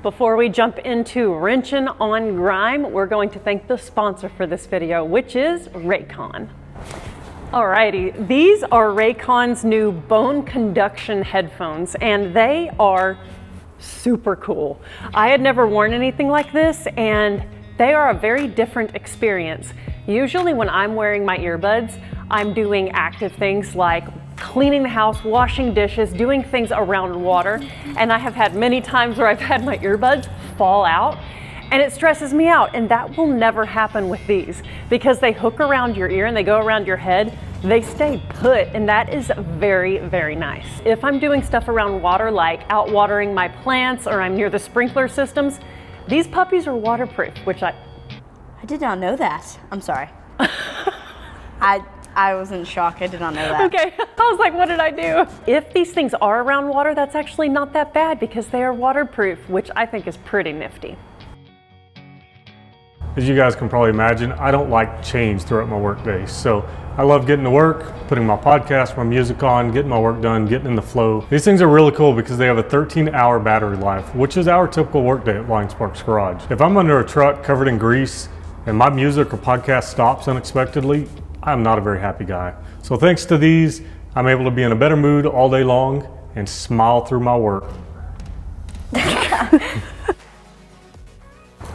Before we jump into wrenching on grime, we're going to thank the sponsor for this video, which is Raycon. Alrighty, these are Raycon's new bone conduction headphones, and they are super cool. I had never worn anything like this, and they are a very different experience. Usually when I'm wearing my earbuds, I'm doing active things like cleaning the house, washing dishes, doing things around water, and I have had many times where I've had my earbuds fall out, and it stresses me out, and that will never happen with these because they hook around your ear and they go around your head. They stay put, and that is very, very nice. If I'm doing stuff around water, like out watering my plants or I'm near the sprinkler systems, these puppies are waterproof, which I did not know that. I'm sorry. I was in shock. I did not know that. Okay, I was like, what did I do? If these things are around water, that's actually not that bad because they are waterproof, which I think is pretty nifty. As you guys can probably imagine, I don't like change throughout my work day. So I love getting to work, putting my podcast, my music on, getting my work done, getting in the flow. These things are really cool because they have a 13-hour battery life, which is our typical work day at Flying Sparks Garage. If I'm under a truck covered in grease and my music or podcast stops unexpectedly, I'm not a very happy guy. So thanks to these, I'm able to be in a better mood all day long and smile through my work.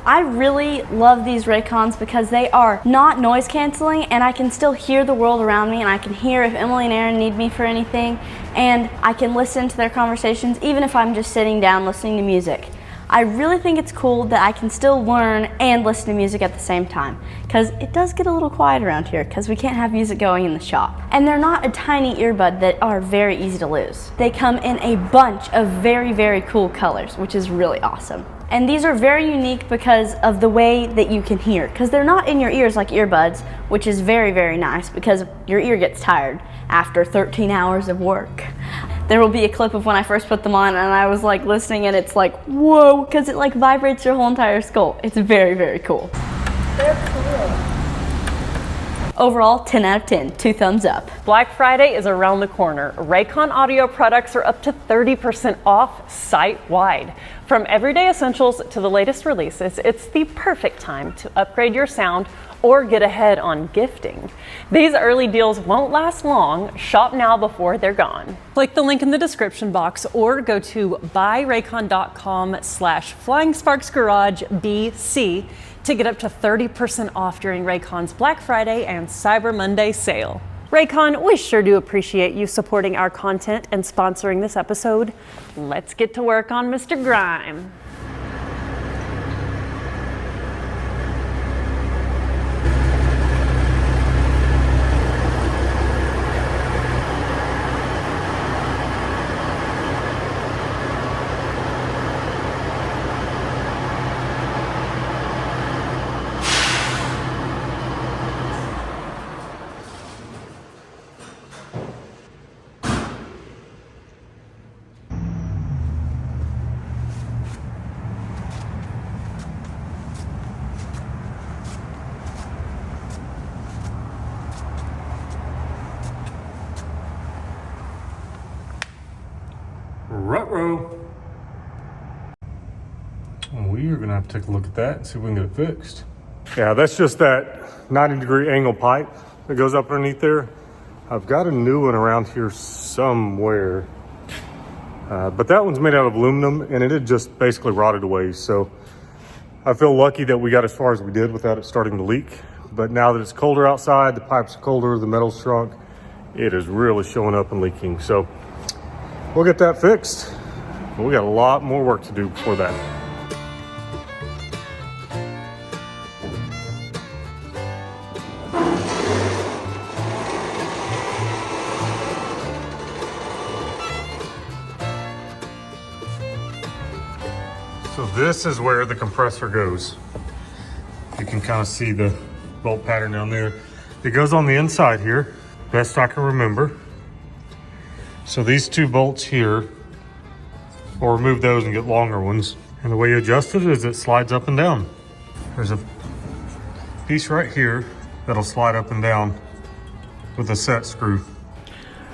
I really love these Raycons because they are not noise canceling, and I can still hear the world around me, and I can hear if Emily and Aaron need me for anything, and I can listen to their conversations even if I'm just sitting down listening to music. I really think it's cool that I can still learn and listen to music at the same time, because it does get a little quiet around here because we can't have music going in the shop. And they're not a tiny earbud that are very easy to lose. They come in a bunch of very, very cool colors, which is really awesome. And these are very unique because of the way that you can hear, because they're not in your ears like earbuds, which is very, very nice because your ear gets tired after 13 hours of work. There will be a clip of when I first put them on and I was like listening and it's like, whoa, because it like vibrates your whole entire skull. It's very, very cool. They're cool. Overall, 10 out of 10, 2 thumbs up. Black Friday is around the corner. Raycon audio products are up to 30% off site-wide. From everyday essentials to the latest releases, it's the perfect time to upgrade your sound or get ahead on gifting. These early deals won't last long. Shop now before they're gone. Click the link in the description box or go to buyraycon.com/FlyingSparksGarageBC to get up to 30% off during Raycon's Black Friday and Cyber Monday sale. Raycon, we sure do appreciate you supporting our content and sponsoring this episode. Let's get to work on Mr. Grime. Ruh-roh. We are gonna have to take a look at that and see if we can get it fixed. Yeah, that's just that 90-degree angle pipe that goes up underneath there. I've got a new one around here somewhere, but that one's made out of aluminum and it had just basically rotted away. So I feel lucky that we got as far as we did without it starting to leak. But now that it's colder outside, the pipes are colder, the metal's shrunk, it is really showing up and leaking. So we'll get that fixed. But we got a lot more work to do before that. So this is where the compressor goes. You can kind of see the bolt pattern down there. It goes on the inside here, best I can remember. So these two bolts here, we'll remove those and get longer ones. And the way you adjust it is it slides up and down. There's a piece right here that'll slide up and down with a set screw.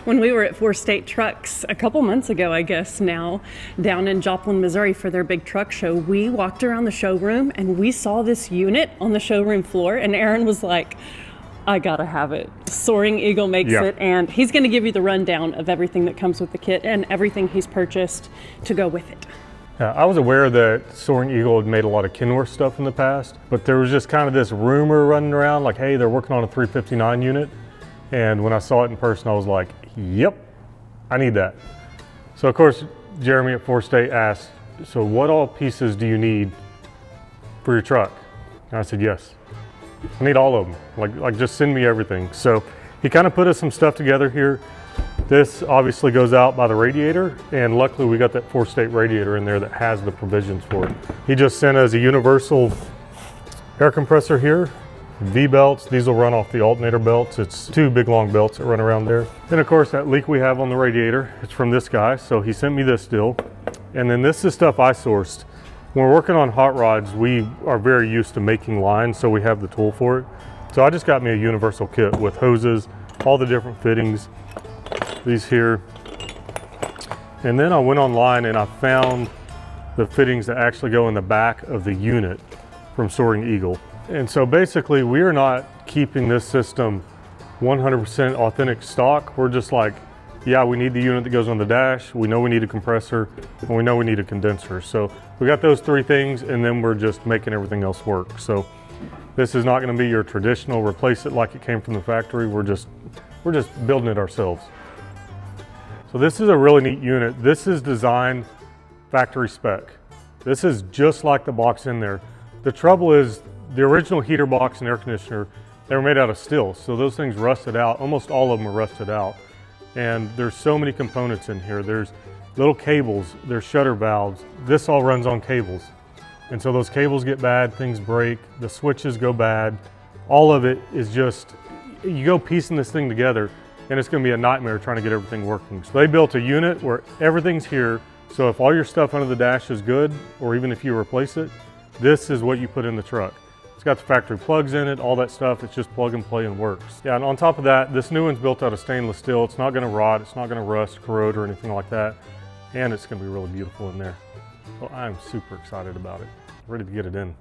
when we were at Four State Trucks a couple months ago, I guess now, down in Joplin, Missouri for their big truck show, we walked around the showroom and we saw this unit on the showroom floor, and Aaron was like, I gotta have it. Soaring Eagle makes it, and he's gonna give you the rundown of everything that comes with the kit and everything he's purchased to go with it. Yeah, I was aware that Soaring Eagle had made a lot of Kenworth stuff in the past, but there was just kind of this rumor running around like, hey, they're working on a 359 unit. And when I saw it in person, I was like, yep, I need that. So of course, Jeremy at Four State asked, so what all pieces do you need for your truck? And I said, yes. I need all of them, like just send me everything. So he kind of put us some stuff together here. This obviously goes out by the radiator, and luckily we got that Four State radiator in there that has the provisions for it. He just sent us a universal air compressor here, V-belts. These will run off the alternator belts. It's 2 big long belts that run around there. And of course that leak we have on the radiator, it's from this guy, so he sent me this deal. And then this is stuff I sourced. When we're working on hot rods, we are very used to making lines, so we have the tool for it. So I just got me a universal kit with hoses, all the different fittings, these here. And then I went online and I found the fittings that actually go in the back of the unit from Soaring Eagle. And so basically we are not keeping this system 100% authentic stock. We're just like, yeah, we need the unit that goes on the dash, we know we need a compressor, and we know we need a condenser. So we got those 3 things, and then we're just making everything else work. So this is not gonna be your traditional replace it like it came from the factory. We're just building it ourselves. So this is a really neat unit. This is designed factory spec. This is just like the box in there. The trouble is the original heater box and air conditioner, they were made out of steel. So those things rusted out. Almost all of them are rusted out. And there's so many components in here. There's little cables, there's shutter valves. This all runs on cables. And so those cables get bad, things break, the switches go bad. All of it is just, you go piecing this thing together and it's gonna be a nightmare trying to get everything working. So they built a unit where everything's here. So if all your stuff under the dash is good, or even if you replace it, this is what you put in the truck. It's got the factory plugs in it, all that stuff. It's just plug and play and works. Yeah, and on top of that, this new one's built out of stainless steel. It's not gonna rot, it's not gonna rust, corrode, or anything like that. And it's gonna be really beautiful in there. So I'm super excited about it. Ready to get it in.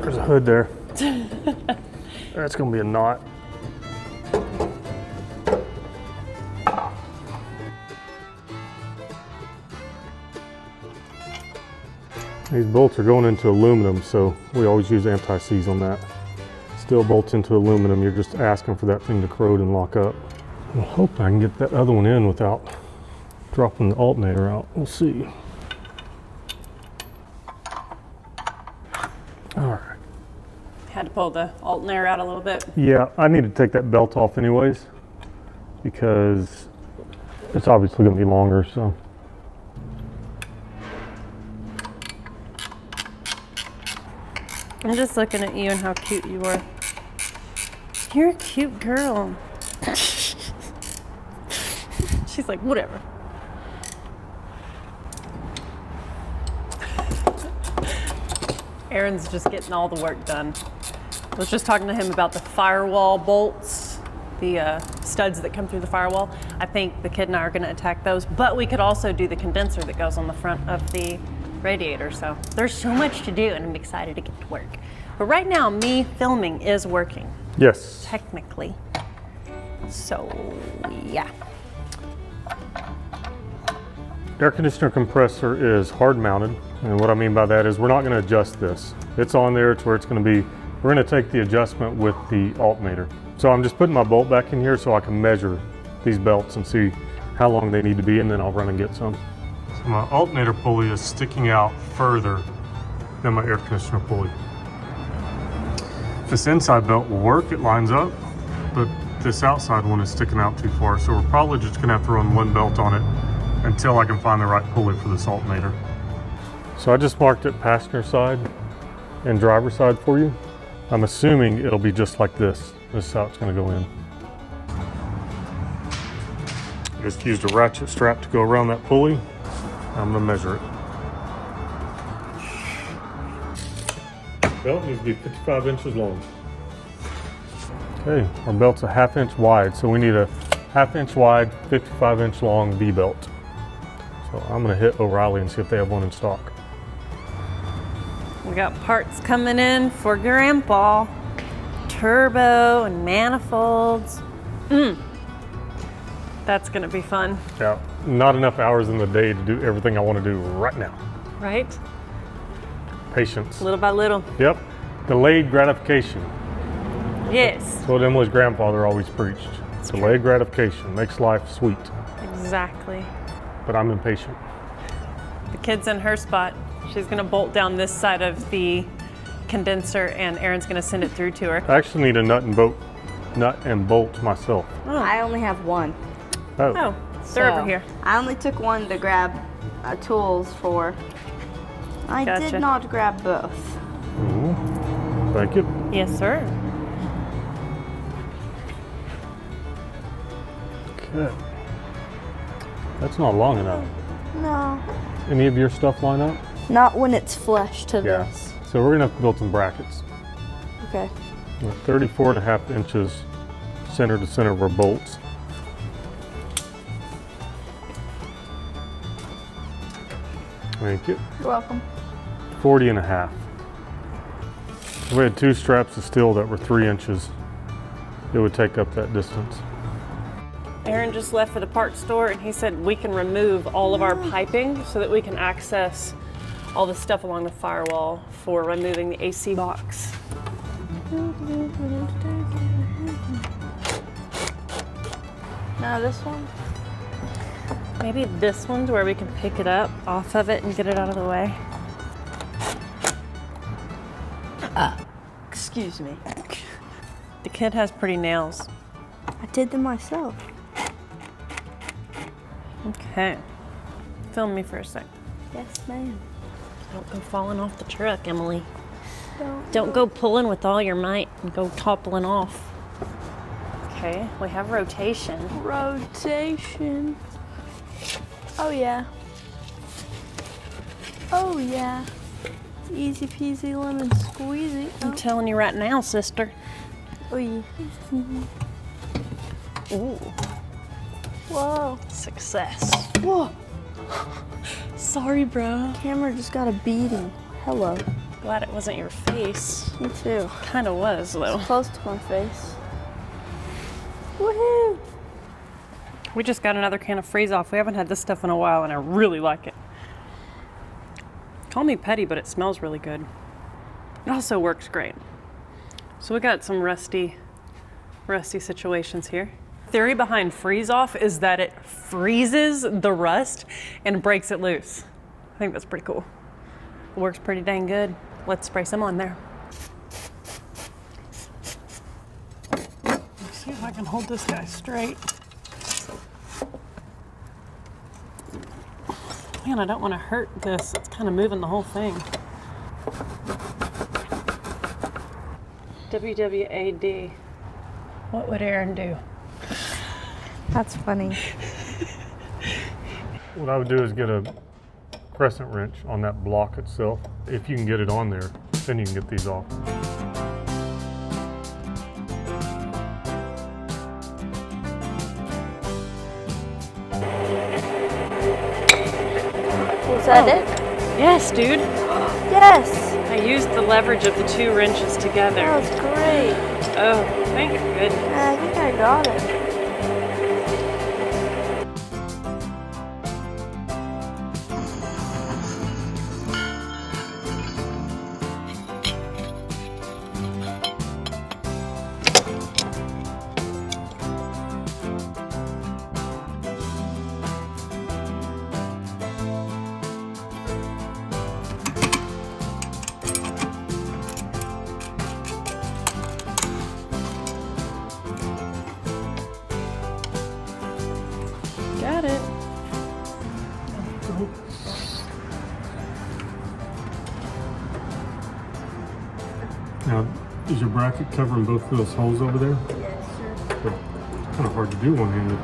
There's a hood there. That's gonna be a knot. These bolts are going into aluminum, so we always use anti-seize on that. Steel bolts into aluminum, you're just asking for that thing to corrode and lock up. I hope I can get that other one in without dropping the alternator out. We'll see. All right. Had to pull the alternator out a little bit. Yeah, I need to take that belt off anyways, because it's obviously gonna be longer, so. I'm just looking at you and how cute you are. You're a cute girl. She's like, whatever. Aaron's just getting all the work done. I was just talking to him about the firewall bolts, the studs that come through the firewall. I think the kid and I are gonna attack those, but we could also do the condenser that goes on the front of the radiator. So there's so much to do and I'm excited to get to work. But right now, me filming is working. Yes. Technically. So, yeah. Air conditioner compressor is hard mounted. And what I mean by that is we're not gonna adjust this. It's on there, it's where it's gonna be. We're gonna take the adjustment with the alternator. So I'm just putting my bolt back in here so I can measure these belts and see how long they need to be, and then I'll run and get some. So my alternator pulley is sticking out further than my air conditioner pulley. This inside belt will work, it lines up, but this outside one is sticking out too far. So we're probably just gonna have to run one belt on it until I can find the right pulley for this alternator. So I just marked it passenger side and driver side for you. I'm assuming it'll be just like this. This is how it's gonna go in. I just used a ratchet strap to go around that pulley. I'm gonna measure it. Belt needs to be 55 inches long. Okay, our belt's a 1/2 inch wide, so we need a 1/2 inch wide, 55 inch long V belt. So I'm gonna hit O'Reilly and see if they have one in stock. We got parts coming in for Grandpa. Turbo and manifolds. That's gonna be fun. Yeah, not enough hours in the day to do everything I want to do right now. Right? Patience. Little by little. Yep, delayed gratification. Yes. That's what Emily's grandfather always preached. Delayed gratification makes life sweet, Exactly. but I'm impatient. The kid's in her spot. She's gonna bolt down this side of the condenser and Erin's gonna send it through to her. I actually need a nut and bolt myself. I only have one. Oh, Oh, they're over here. I only took one to grab tools for. I Gotcha. did not grab both. Ooh. Thank you. Yes, sir. Okay. That's not long enough. No. Any of your stuff line up? Not when it's flush to Yeah. this. So we're gonna have to build some brackets. Okay. With 34.5 inches center to center of our bolts. Thank you. You're welcome. 40.5. We had 2 straps of steel that were 3 inches. It would take up that distance. Erin just left for the parts store and he said we can remove all of our piping so that we can access all the stuff along the firewall for removing the AC box. No, this one. Maybe this one's where we can pick it up off of it and get it out of the way. Excuse me. The kid has pretty nails. I did them myself. Okay. Film me for a sec. Yes, ma'am. Don't go falling off the truck, Emily. Don't go pulling with all your might and go toppling off. Okay, we have rotation. Rotation. Oh yeah. Oh yeah. Easy peasy lemon squeezy. I'm telling you right now, sister. Oh yeah. Ooh, Whoa. success. Whoa. Sorry, bro. Camera just got a beating. Hello. Glad it wasn't your face. Me too. Kinda was, though. Close to my face. Woohoo! We just got another can of freeze off. We haven't had this stuff in a while, and I really like it. Call me petty, but it smells really good. It also works great. So we got some rusty situations here. Theory behind freeze off is that it freezes the rust and breaks it loose. I think that's pretty cool. It works pretty dang good. Let's spray some on there. Let's see if I can hold this guy straight. Man, I don't want to hurt this. It's kind of moving the whole thing. WWAD. What would Erin do? That's funny. What I would do is get a crescent wrench on that block itself. If you can get it on there, then you can get these off. Was that it? Yes, dude. Yes! I used the leverage of the 2 wrenches together. That was great. Oh, thank goodness. I think I got it. Got it. Now, is your bracket covering both of those holes over there? Yes, sir. But it's kind of hard to do one-handed.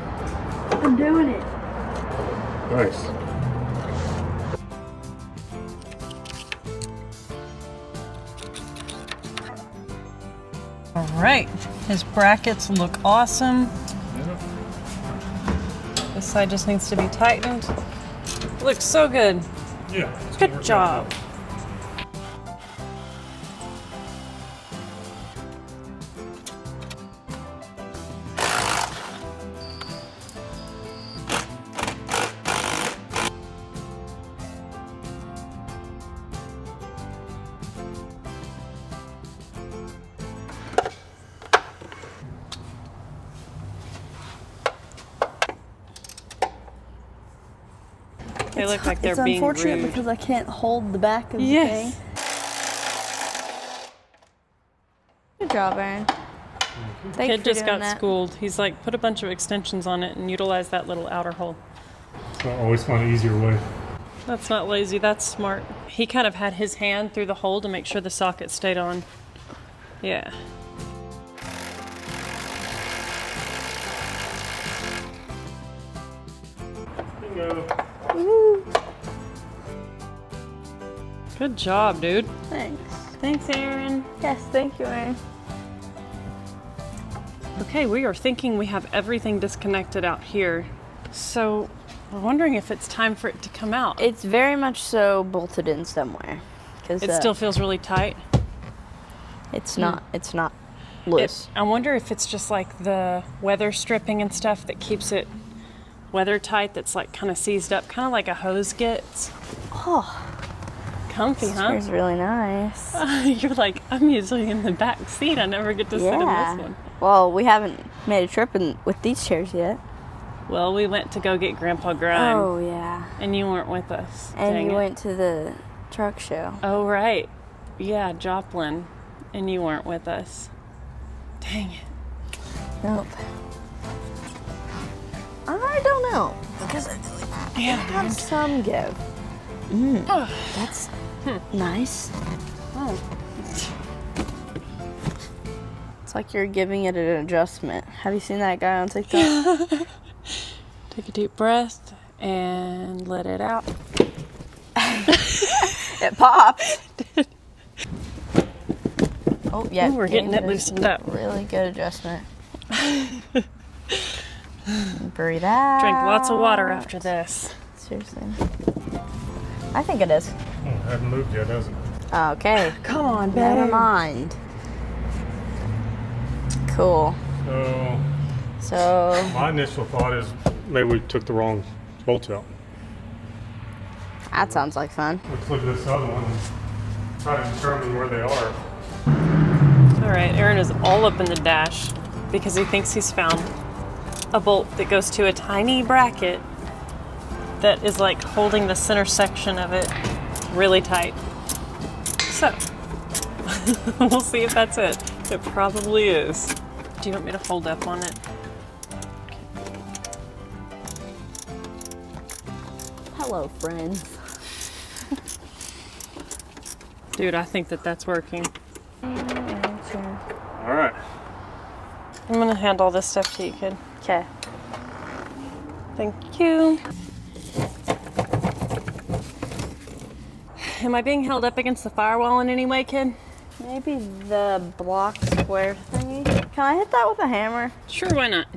I'm doing it. Nice. All right. His brackets look awesome. This side just needs to be tightened. Looks so good. Yeah. Good job. They look like they're being rude. It's unfortunate because I can't hold the back of the Yes. thing. Good job, Aaron. Thank you Kid for just doing got that. schooled. He's like, put a bunch of extensions on it and utilize that little outer hole. So I always find an easier way. That's not lazy, that's smart. He kind of had his hand through the hole to make sure the socket stayed on. Yeah. Bingo. Good job, dude. Thanks. Thanks, Aaron. Yes, thank you, Aaron. Okay, we are thinking we have everything disconnected out here. So we're wondering if it's time for it to come out. It's very much so bolted in somewhere. It still feels really tight. It's not loose. I wonder if it's just like the weather stripping and stuff that keeps it weather tight, that's like kind of seized up, kind of like a hose gets. Oh, Comfy, this huh? chair's really nice. You're like, I'm usually in the back seat. I never get to sit in this one. Well, we haven't made a trip with these chairs yet. Well, we went to go get Grandpa Grime. Oh, yeah. And you weren't with us. And Dang you it. went to the truck show. Oh, right. Yeah, Joplin. And you weren't with us. Dang it. Nope. I don't know. Because I feel like Yeah, have dude. some give. That's nice. Oh. It's like you're giving it an adjustment. Have you seen that guy on TikTok? Take a deep breath and let it out. It popped. Oh, yeah. Ooh, we're getting gave it loosened up. Really good adjustment. Breathe out. Drink lots of water after this. Seriously. I think it is. Oh, it hasn't moved yet, has it? Okay. Come on, Never mind. Cool. So My initial thought is maybe we took the wrong bolts out. that sounds like fun. Let's look at this other one and try to determine where they are. All right, Aaron is all up in the dash because he thinks he's found a bolt that goes to a tiny bracket that is like holding the center section of it really tight. So, we'll see if that's it. It probably is. Do you want me to hold up on it? Hello, friends. Dude, I think that that's working. All right. I'm gonna hand all this stuff to you, kid. Okay. Thank you. Am I being held up against the firewall in any way, kid? Maybe the block square thingy. Can I hit that with a hammer? Sure, why not?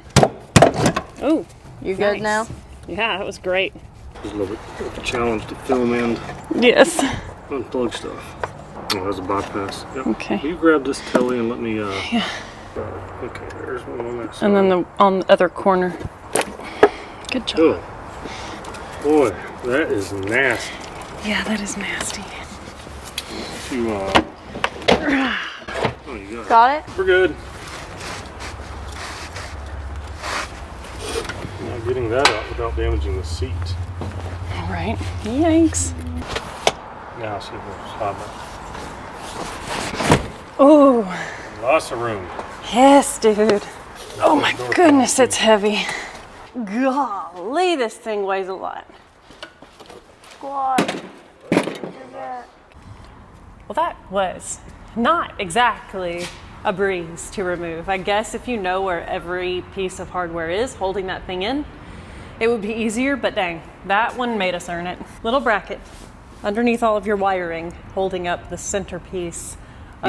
Oh, You good now? Yeah, that was great. It's a little bit of a challenge to film and Yes. unplug stuff. Oh, that's a bypass. Yep. Okay. Will you grab this telly and let me, Okay, there's one on that side. And then on the other corner. Good job. Oh, boy, that is nasty. Yeah, that is nasty. You, oh, you got it. Got it? We're good. Not getting that out without damaging the seat. All right. Yikes. Now see if it's hot enough. Oh, Lots of room. yes, dude. Oh my goodness, it's heavy. Golly, this thing weighs a lot. Squat. Well, that was not exactly a breeze to remove. I guess if you know where every piece of hardware is holding that thing in, it would be easier, but dang, that one made us earn it. Little bracket underneath all of your wiring, holding up the centerpiece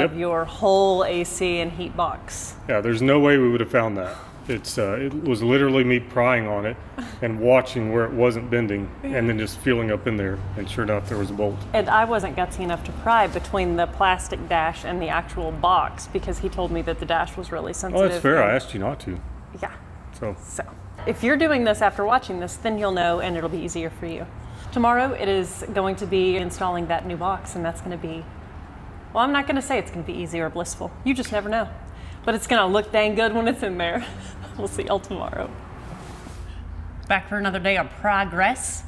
of Yep. your whole AC and heat box. Yeah, there's no way we would have found that. It was literally me prying on it and watching where it wasn't bending and then just feeling up in there, and sure enough there was a bolt. And I wasn't gutsy enough to pry between the plastic dash and the actual box because he told me that the dash was really sensitive. Oh, that's fair. and- I asked you not to. Yeah. So So if you're doing this after watching this, then you'll know and it'll be easier for you. Tomorrow it is going to be installing that new box, and that's going to be, well, I'm not going to say it's going to be easy or blissful. You just never know. But it's going to look dang good when it's in there. We'll see y'all tomorrow. Back for another day of progress.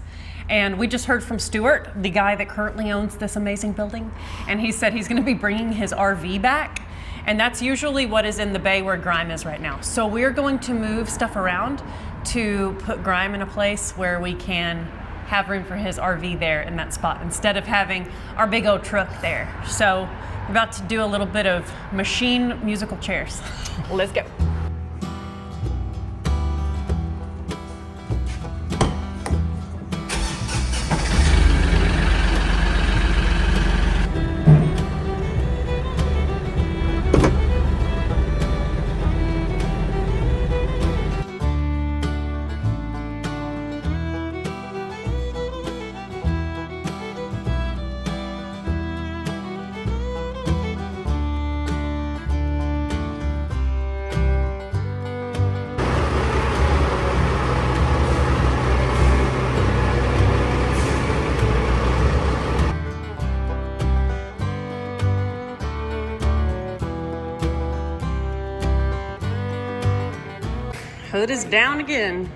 And we just heard from Stuart, the guy that currently owns this amazing building. And he said he's going to be bringing his RV back. And that's usually what is in the bay where Grime is right now. So we're going to move stuff around to put Grime in a place where we can have room for his RV there in that spot instead of having our big old truck there. So we're about to do a little bit of machine musical chairs. Let's go. Hood is down again.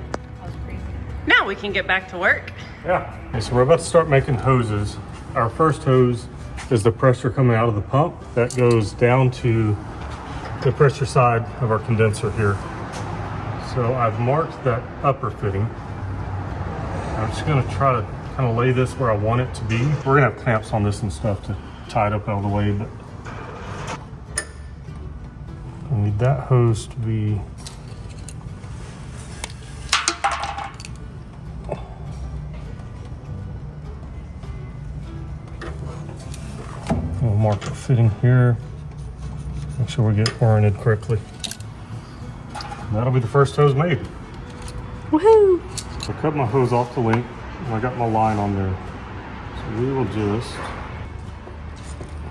Now we can get back to work. yeah. Okay, so we're about to start making hoses. Our first hose is the pressure coming out of the pump that goes down to the pressure side of our condenser here. So I've marked that upper fitting. I'm just gonna try to kind of lay this where I want it to be. We're gonna have clamps on this and stuff to tie it up out of the way, but I need that hose to be we'll mark the fitting here. Make sure we get oriented correctly. And that'll be the first hose made. Woohoo! So I cut my hose off the link and I got my line on there. So we will just,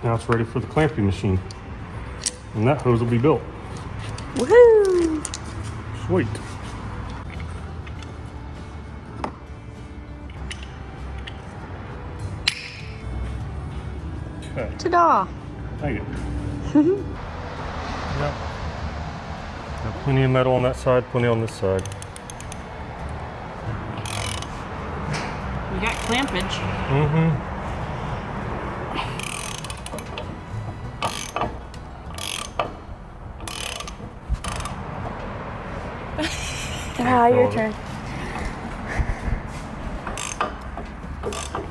now it's ready for the clamping machine. And that hose will be built. Woohoo! Sweet. Okay, Ta-da! thank you. Yep. Got plenty of metal on that side, plenty on this side. We got clampage. Mm-hmm. Ah, your turn.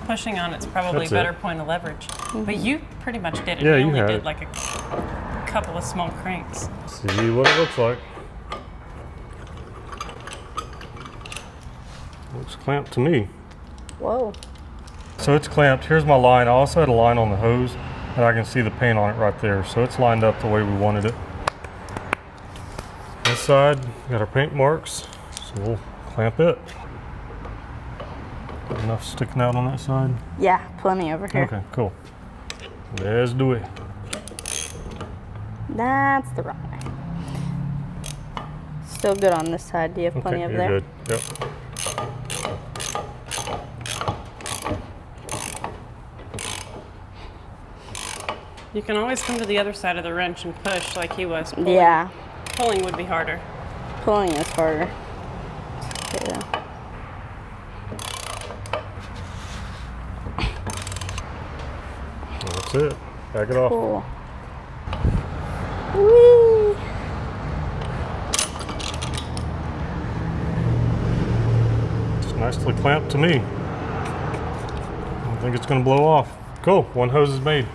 Pushing on it's probably That's a better it. point of leverage. But you pretty much did it. Yeah, you you only had did it. like a couple of small cranks. See what it looks like. Looks clamped to me. Whoa. So it's clamped. Here's my line. I also had a line on the hose, and I can see the paint on it right there. So it's lined up the way we wanted it. This side, got our paint marks, so we'll clamp it. Enough sticking out on that side? Yeah, plenty over here. Okay, cool. Let's do it. That's the wrong way. Still good on this side. Do you have plenty Okay, over you're there? good. Yep. You can always come to the other side of the wrench and push like he was. Pulling, Yeah, Pulling would be harder. pulling is harder. Yeah. That's it. Back it off. Cool. Whee! It's nicely clamped to me. I don't think it's going to blow off. Cool. One hose is made.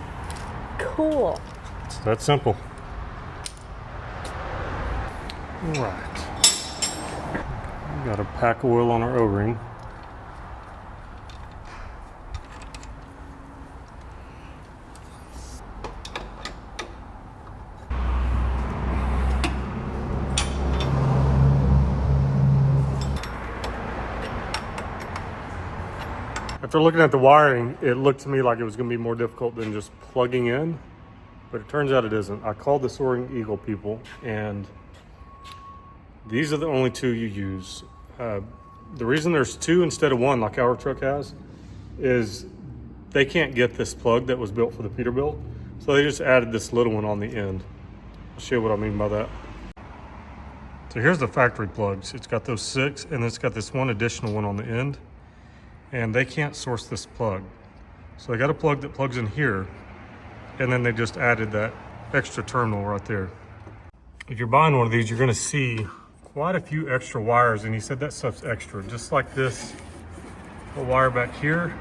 Cool. It's that simple. All right. We got a pack of oil on our O-ring. After looking at the wiring, it looked to me like it was going to be more difficult than just plugging in, but it turns out it isn't. I called the Soaring Eagle people, and these are the only two you use. The reason there's two instead of one, like our truck has, is they can't get this plug that was built for the Peterbilt, so they just added this little one on the end. I'll show you what I mean by that. So here's the factory plugs. It's got those 6, and it's got this one additional one on the end. And they can't source this plug. So they got a plug that plugs in here, and then they just added that extra terminal right there. If you're buying one of these, you're gonna see quite a few extra wires, and he said that stuff's extra. Just like this little wire back here.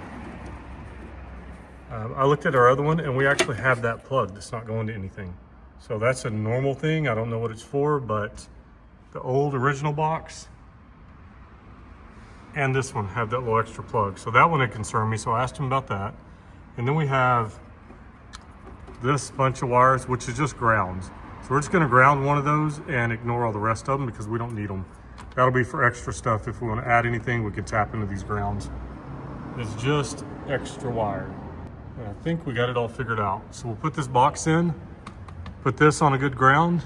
I looked at our other one, and we actually have that plug that's not going to anything. So that's a normal thing. I don't know what it's for, but the old original box and this one have that little extra plug. So that one had concerned me, so I asked him about that. And then we have this bunch of wires, which is just grounds. So we're just gonna ground one of those and ignore all the rest of them because we don't need them. That'll be for extra stuff. If we wanna add anything, we can tap into these grounds. It's just extra wire. And I think we got it all figured out. So we'll put this box in, put this on a good ground,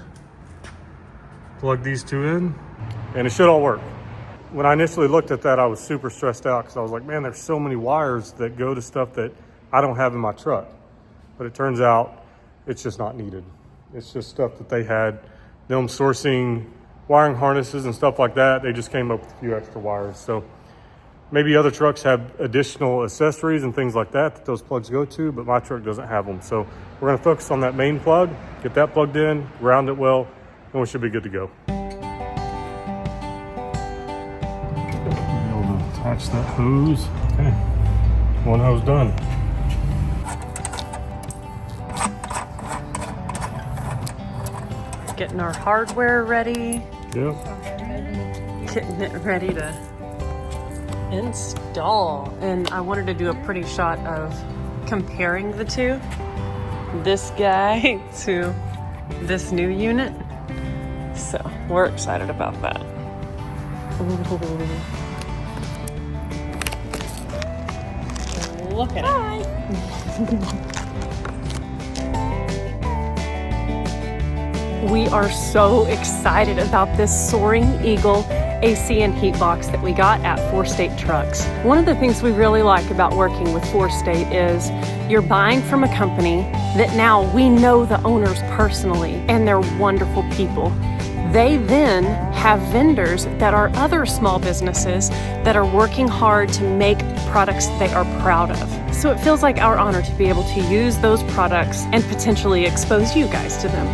plug these two in, and it should all work. When I initially looked at that, I was super stressed out because I was like, man, there's so many wires that go to stuff that I don't have in my truck. But it turns out it's just not needed. It's just stuff that they had, them sourcing wiring harnesses and stuff like that. They just came up with a few extra wires. So maybe other trucks have additional accessories and things like that those plugs go to, but my truck doesn't have them. So we're gonna focus on that main plug, get that plugged in, ground it well, and we should be good to go. Attach that hose. Okay, one hose done. Getting our hardware ready. Yep. Getting it ready to install. And I wanted to do a pretty shot of comparing the two. This guy to this new unit. So we're excited about that. Ooh. Look at it. We are so excited about this Soaring Eagle AC and heat box that we got at 4State Trucks. One of the things we really like about working with 4State is you're buying from a company that now we know the owners personally, and they're wonderful people. They then have vendors that are other small businesses that are working hard to make products they are proud of. So it feels like our honor to be able to use those products and potentially expose you guys to them.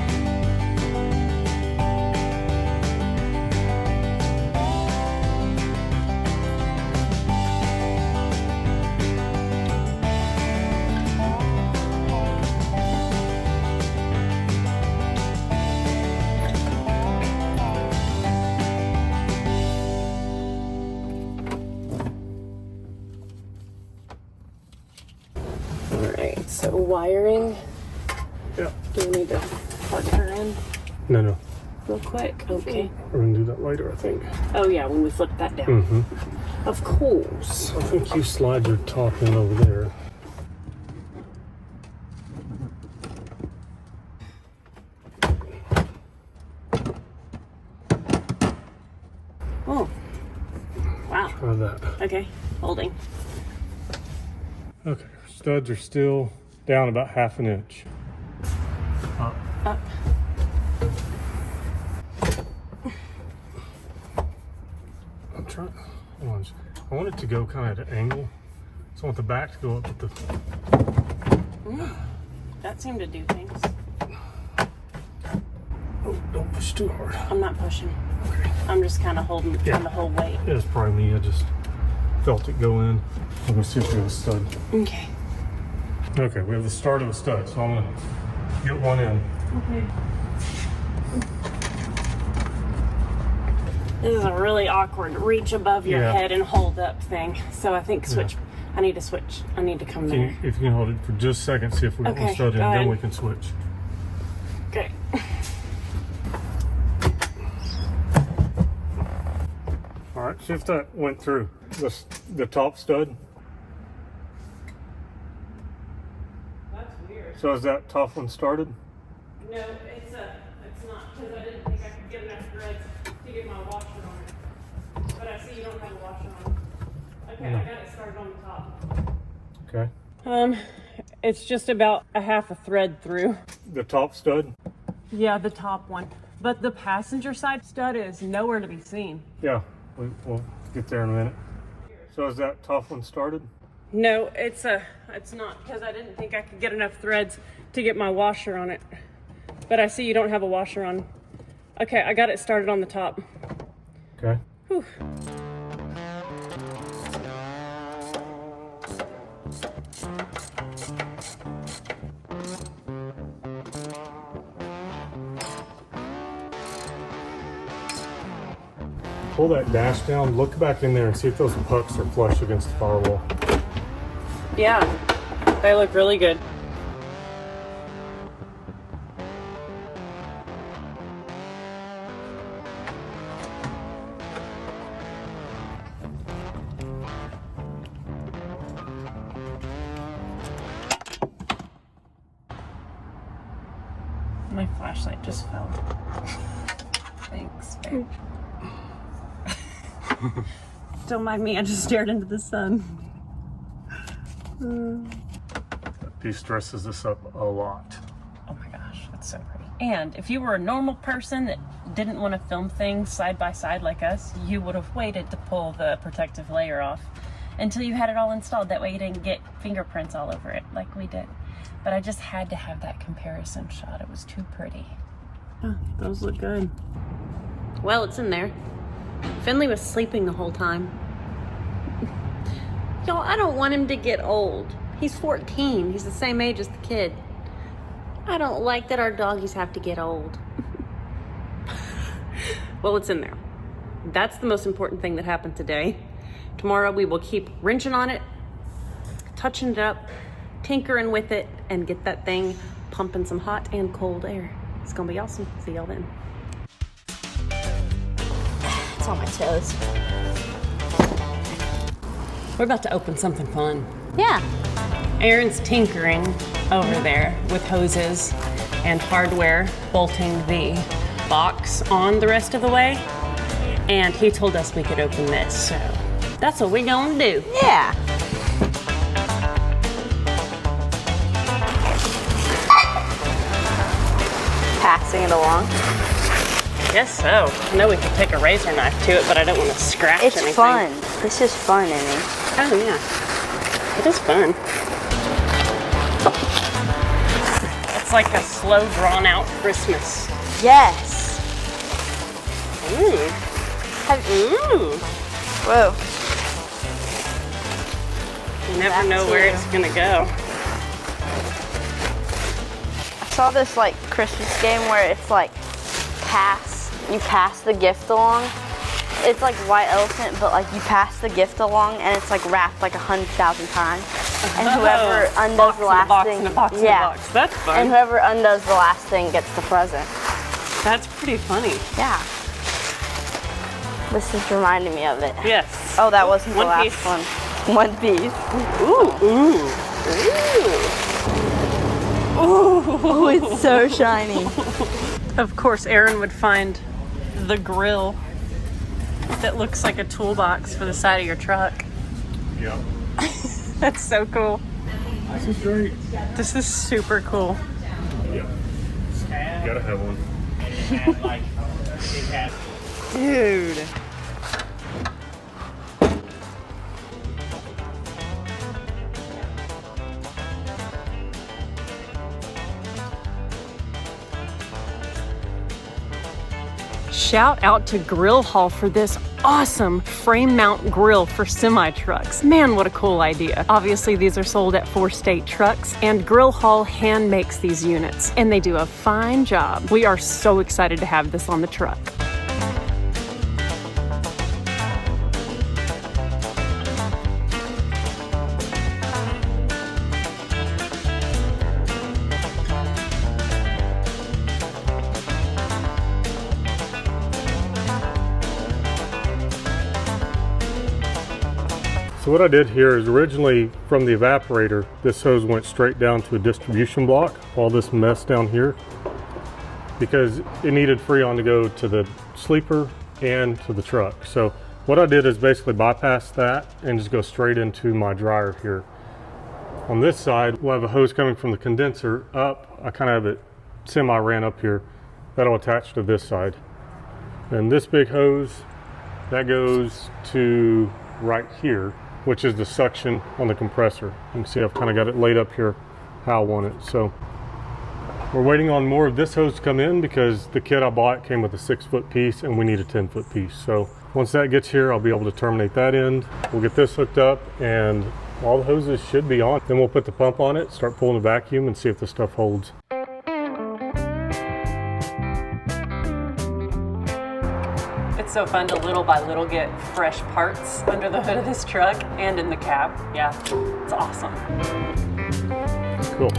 So wiring, yeah. Do we need to plug her in No. real quick? Okay. We're gonna do that later, I think. Oh yeah, when we flip that down. Mm-hmm. Of course. I think you slide your top in over there. Oh. Wow. Try that. Okay, holding. Okay, studs are still down about 1/2 inch. Up. Up. I'm trying. Hold on. I want it to go kind of at an angle. So I want the back to go up with the. That seemed to do things. Oh, don't push too hard. I'm not pushing. Okay. I'm just kind of holding, trying to hold weight. It was probably me. I just felt it go in. Let me see if we have a stud. Okay. Okay, we have the start of a stud, so I'm gonna get one in. Okay. This is a really awkward reach above your head and hold up thing. So I think switch. Yeah. I need to switch. I need to come there. If you can hold it for just a second, see if we get one stud in, then we can switch. Okay. All right, see if that went through the top stud. So is that tough one started? No, it's not, because I didn't think I could get enough threads to get my washer on it. But I see you don't have a washer on it. Okay, I got it started on the top. Okay. It's just about a half a thread through. The top stud? Yeah, the top one. But the passenger side stud is nowhere to be seen. Yeah, we'll get there in a minute. So is that tough one started? No, it's not, because I didn't think I could get enough threads to get my washer on it. But I see you don't have a washer on. Okay, I got it started on the top. Okay. Whew. Pull that dash down, look back in there and see if those pucks are flush against the firewall. Yeah, they look really good. My flashlight just fell. Thanks, babe. Don't mind me, I just stared into the sun. That piece dresses this up a lot. Oh my gosh, that's so pretty. And if you were a normal person that didn't want to film things side by side like us, you would have waited to pull the protective layer off until you had it all installed. That way you didn't get fingerprints all over it like we did. But I just had to have that comparison shot. It was too pretty. Oh, those look good. Well, it's in there. Finley was sleeping the whole time. Y'all, I don't want him to get old. He's 14. He's the same age as the kid. I don't like that our doggies have to get old. Well, it's in there. That's the most important thing that happened today. Tomorrow we will keep wrenching on it, touching it up, tinkering with it, and get that thing pumping some hot and cold air. It's gonna be awesome. See y'all then. It's on my toes. We're about to open something fun. Yeah. Aaron's tinkering over there with hoses and hardware, bolting the box on the rest of the way. And he told us we could open this, so that's what we're gonna do. Yeah. Passing it along. I guess so. I know we could take a razor knife to it, but I don't want to scratch anything. It's fun. This is fun, Amy. Oh yeah, it is fun. It's like a slow, drawn-out Christmas. Yes. Ooh. Ooh. Whoa. You never know where it's gonna go. I saw this like Christmas game where it's like you pass the gift along. It's like White Elephant, but like you pass the gift along and it's like wrapped like 100,000 times. And whoever undoes the last thing, That's fun. And whoever undoes the last thing gets the present. That's pretty funny. Yeah. This is reminding me of it. Yes. Oh, that wasn't the One last piece. one. One piece. Ooh. Oh, it's so shiny. Of course, Aaron would find the grill that looks like a toolbox for the side of your truck. Yeah. That's so cool. This is great. This is super cool. Yeah. You gotta have one. Dude. Shout out to Grill Hall for this awesome frame mount grill for semi trucks. Man, what a cool idea. Obviously, these are sold at 4 state trucks, and Grill Hall hand makes these units, and they do a fine job. We are so excited to have this on the truck. So what I did here is originally from the evaporator, this hose went straight down to a distribution block, all this mess down here, because it needed Freon to go to the sleeper and to the truck. So what I did is basically bypass that and just go straight into my dryer here. On this side, we'll have a hose coming from the condenser up. I kind of have it semi-ran up here. That'll attach to this side. And this big hose, that goes to right here, which is the suction on the compressor. You can see I've kind of got it laid up here how I want it. So we're waiting on more of this hose to come in because the kit I bought came with a 6-foot piece and we need a 10-foot piece. So once that gets here, I'll be able to terminate that end. We'll get this hooked up and all the hoses should be on. Then we'll put the pump on it, start pulling the vacuum and see if the stuff holds. It's so fun to little by little get fresh parts under the hood of this truck and in the cab. Yeah, it's awesome. Cool.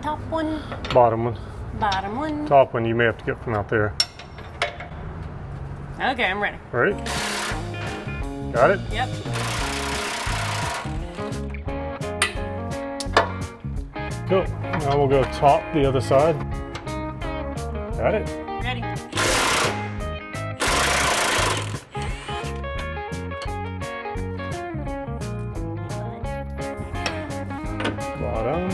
Top one, Bottom one. bottom one. Top one you may have to get from out there. Okay, I'm ready. Ready? Got it? Yep. Cool. Now we'll go top the other side. Got it? Ready. Bottom.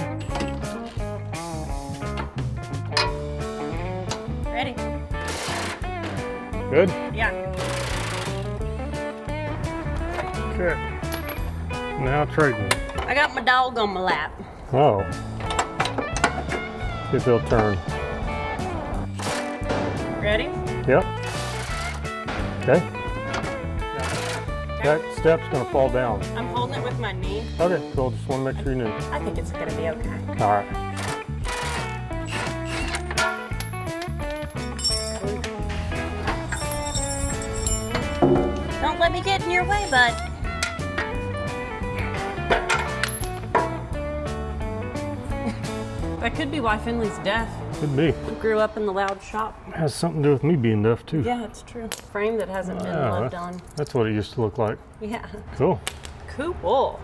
Ready. Good? Yeah. Okay. Now trading. I got my dog on my lap. Oh. See if he'll turn. Ready? Yep. Okay. That step's gonna fall down. I'm holding it with my knee. Okay, cool. Just want to make sure you knew. I think it's gonna be okay. All right. Don't let me get in your way, bud. That could be why Finley's deaf. Could be. He grew up in the loud shop. Has something to do with me being deaf too. Yeah, it's true. Frame that hasn't been Wow, lived on. that's what it used to look like. Yeah. Cool. Cool.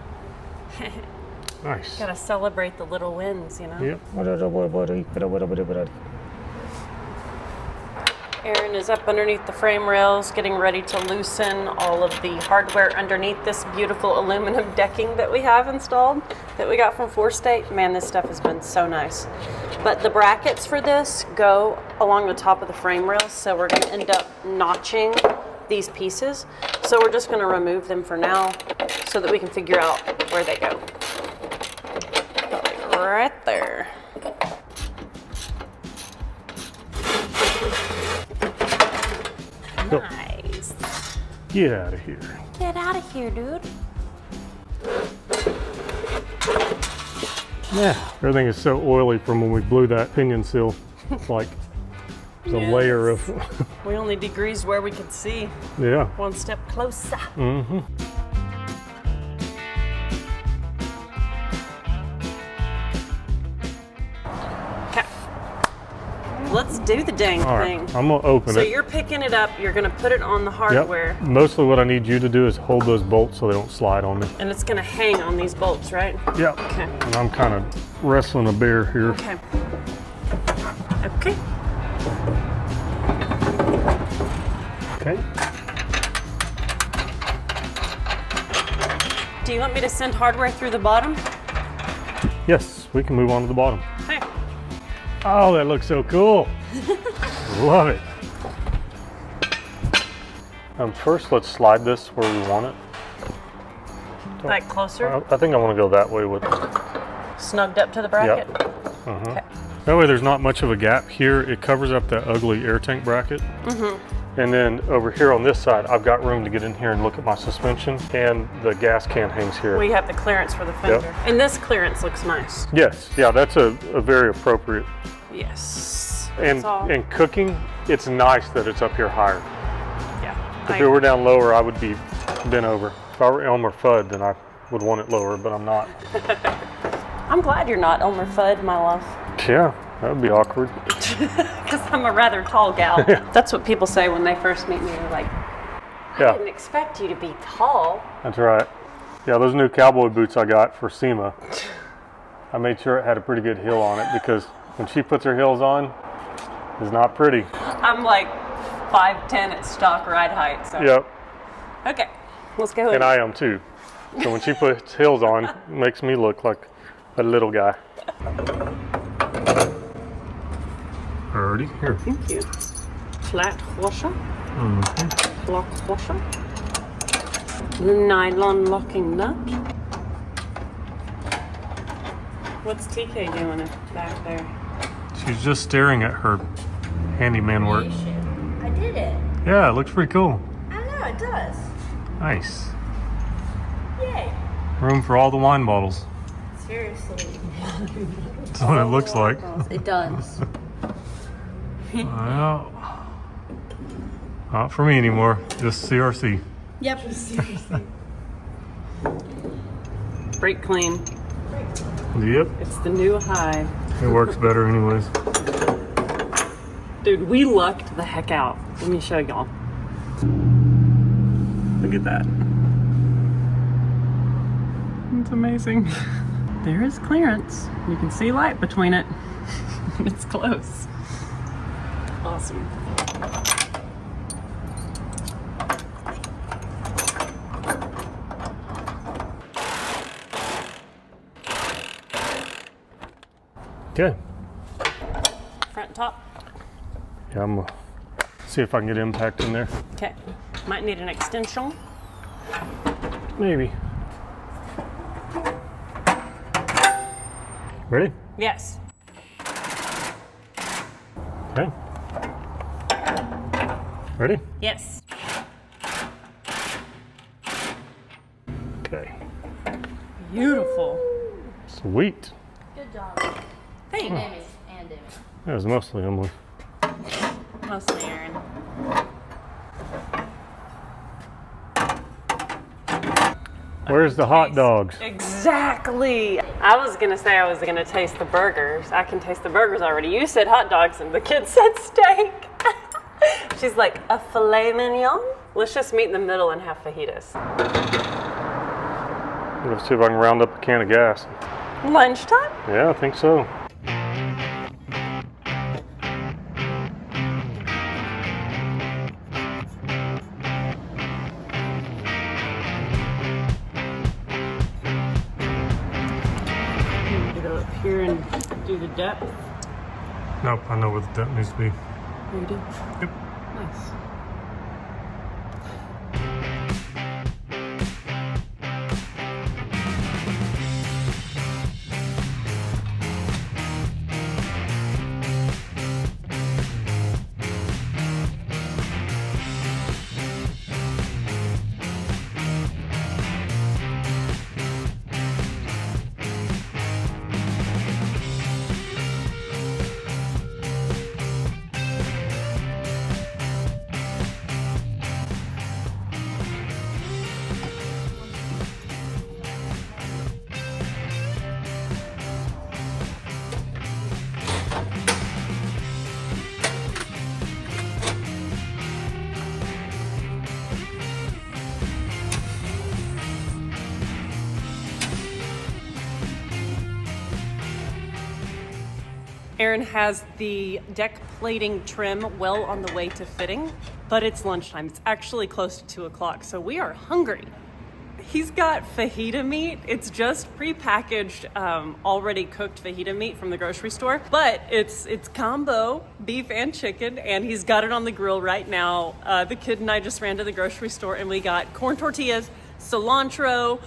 Nice. Gotta celebrate the little wins, you know? Yep. Aaron is up underneath the frame rails, getting ready to loosen all of the hardware underneath this beautiful aluminum decking that we have installed, that we got from Four State. Man, this stuff has been so nice. But the brackets for this go along the top of the frame rails, so we're gonna end up notching these pieces. So we're just gonna remove them for now so that we can figure out where they go. Like right there. Go. Nice. Get out of here. Get out of here, dude. Yeah. Everything is so oily from when we blew that pinion seal. It's like there's a layer of. We only degreased where we could see. Yeah. One step closer. Mm-hmm. Okay. Let's do the dang All thing. right. I'm gonna open So it. you're picking it up, you're gonna put it on the hardware, Yep. Mostly what I need you to do is hold those bolts so they don't slide on me. and it's gonna hang on these bolts, right? Yep. Okay. And I'm kind of wrestling a bear here. Okay. Okay. Okay. Do you want me to send hardware through the bottom? Yes, we can move on to the bottom. Okay. Oh, that looks so cool. Love it. First, let's slide this where we want it. Like closer? I think I want to go that way with it. Snugged up to the bracket? Yep. Okay. That way there's not much of a gap here. It covers up that ugly air tank bracket. And then over here on this side, I've got room to get in here and look at my suspension, and the gas can hangs here. We have the clearance for the fender. Yep. And this clearance looks nice. Yes, yeah, that's a very appropriate. Yes. And cooking, it's nice that it's up here higher. Yeah. If it were down lower, I would be bent over. If I were Elmer Fudd, then I would want it lower, but I'm not. I'm glad you're not Elmer Fudd, my love. Yeah, that would be awkward. Because I'm a rather tall gal. That's what people say when they first meet me. They're like, I didn't expect you to be tall. That's right. Yeah, those new cowboy boots I got for SEMA, I made sure it had a pretty good heel on it, because when she puts her heels on, it's not pretty. I'm like 5'10" at stock ride height. So. Yep. Okay, let's go ahead. And I am too. So when she puts heels on, it makes me look like a little guy. Alrighty, here. Thank you. Flat washer. Block washer. Nylon locking nut. What's TK doing back there? She's just staring at her handyman work. I did it. Yeah, it looks pretty cool. I know, it does. Nice. Yay. Room for all the wine bottles. Seriously. That's what it looks like. It does. Well, not for me anymore. Just CRC. Yep. Brake clean. Yep. It's the new high. It works better anyways. Dude, we lucked the heck out. Let me show y'all. Look at that. It's amazing. There is clearance. You can see light between it. It's close. Awesome. Okay. Front and top. Yeah, I'm gonna see if I can get impact in there. Okay. Might need an extension. Maybe. Ready? Yes. Okay. Ready? Yes. Okay. Beautiful. Sweet. Good job. Thanks. Amy and Amy. That was mostly Emily. Mostly Aaron. Where's the hot dogs? Exactly. I was gonna say I was gonna taste the burgers. I can taste the burgers already. You said hot dogs and the kid said steak. She's like, a filet mignon? Let's just meet in the middle and have fajitas. Let's see if I can round up a can of gas. Lunchtime? Yeah, I think so. Get up here and do the depth. Nope, I know where the depth needs to be. Oh, you do? Yep. Nice. Aaron has the deck plating trim well on the way to fitting, but it's lunchtime. It's actually close to 2 o'clock, so we are hungry. He's got fajita meat. It's just prepackaged, already cooked fajita meat from the grocery store, but it's combo beef and chicken, and he's got it on the grill right now. The kid and I just ran to the grocery store and we got corn tortillas, cilantro,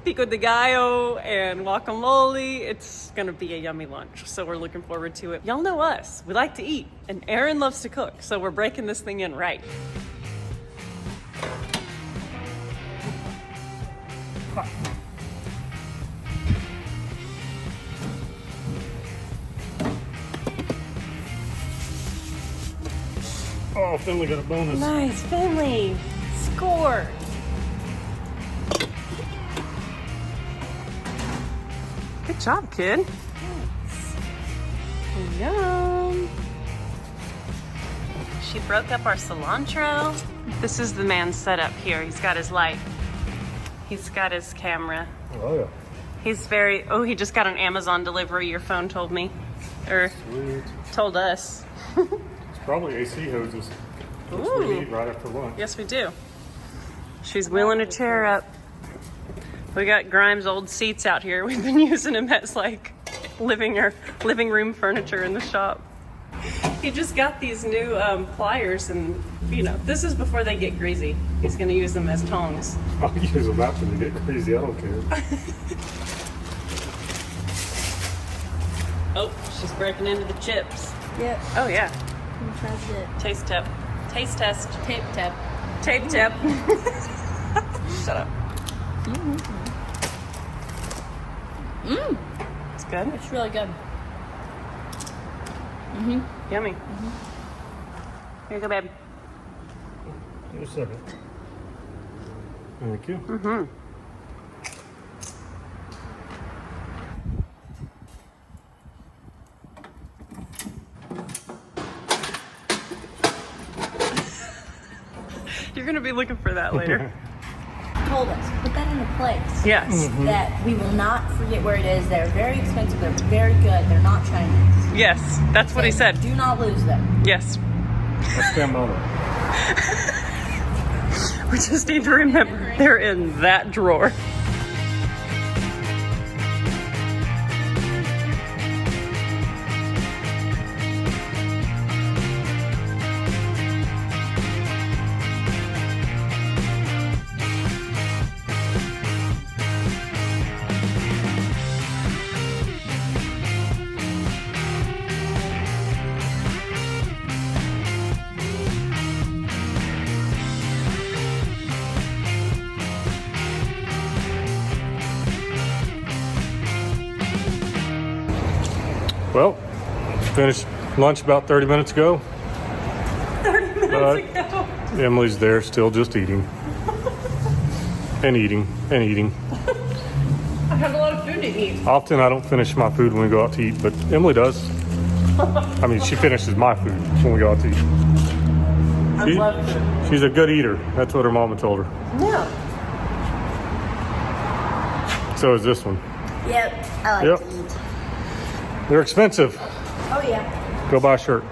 pico de gallo, and guacamole. It's gonna be a yummy lunch, so we're looking forward to it. Y'all know us, we like to eat, and Aaron loves to cook, so we're breaking this thing in right. Oh, Finley got a bonus. Nice, Finley. Score. Good job, kid. Yum. She broke up our cilantro. This is the man's setup here. He's got his light. He's got his camera. Oh, yeah. He's very, oh, he just got an Amazon delivery, your phone told me. Or Sweet. told us. It's probably AC hoses. Which we Ooh. need right after lunch. Yes, we do. She's wheeling a chair up. We got Grimes' old seats out here. We've been using them as like living room furniture in the shop. He just got these new pliers, and you know, this is before they get greasy. He's gonna use them as tongs. I'll use them after they get crazy. I don't care. Oh, she's breaking into the chips. Yep. Oh yeah. That's it. Taste test. Taste test. Tape tip. Tape tip. Shut up. Mmm. It's good. It's really good. Yummy. Here you go, babe. Give me a second. Thank you. You're gonna be looking for that later. Told us, put that into place. Yes. That we will not forget where it is. They're very expensive. They're very good. They're not Chinese. Yes, that's what he said. Do not lose them. Yes. I stand by that. We just need to remember they're in that drawer. Well, finished lunch about 30 minutes ago. 30 minutes ago. Emily's there still just eating. and eating. I have a lot of food to eat. Often I don't finish my food when we go out to eat, but Emily does. I mean, she finishes my food when we go out to eat. I love food. She's a good eater. That's what her mama told her. Yeah. So is this one. Yep. I like Yep. to eat. They're expensive. Oh yeah. Go buy a shirt.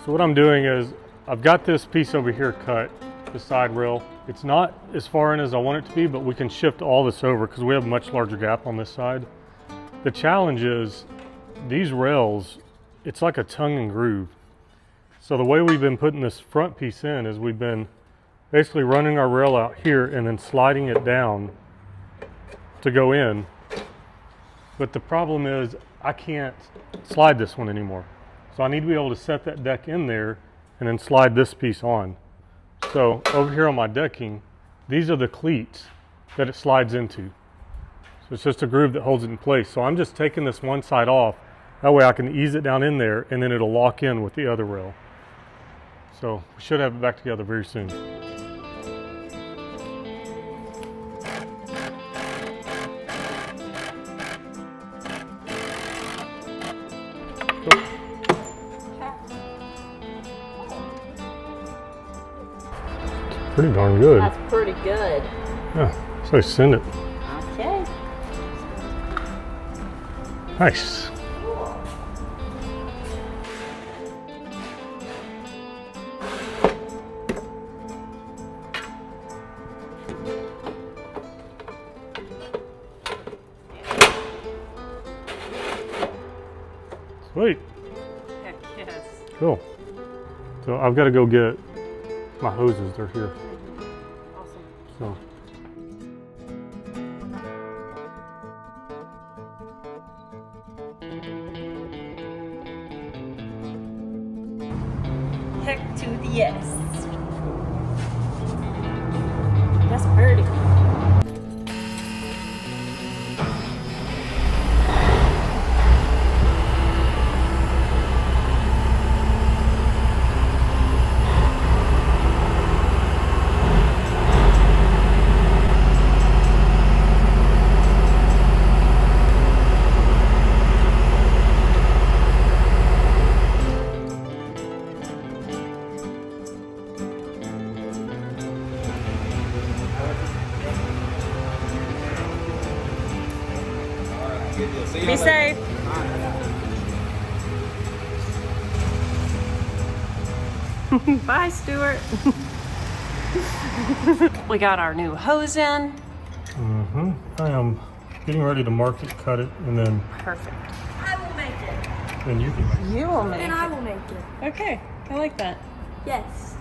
So what I'm doing is I've got this piece over here cut, the side rail. It's not as far in as I want it to be, but we can shift all this over because we have a much larger gap on this side. The challenge is these rails, it's like a tongue and groove. So the way we've been putting this front piece in is we've been basically running our rail out here and then sliding it down to go in. But the problem is I can't slide this one anymore. So I need to be able to set that deck in there and then slide this piece on. So over here on my decking, these are the cleats that it slides into. So it's just a groove that holds it in place. So I'm just taking this one side off. That way I can ease it down in there and then it'll lock in with the other rail. So we should have it back together very soon. pretty darn good. That's pretty good. Yeah, so send it. Okay. Nice. Sweet. Heck yes. Cool. So I've got to go get my hoses. They're here. Awesome. So. Heck to the yes. That's pretty. Be safe. Bye, Stuart. We got our new hose in. I am getting ready to mark it, cut it, and then Perfect. I will make it. then you can. You will make And I it. will make it. Okay, I like that. Yes.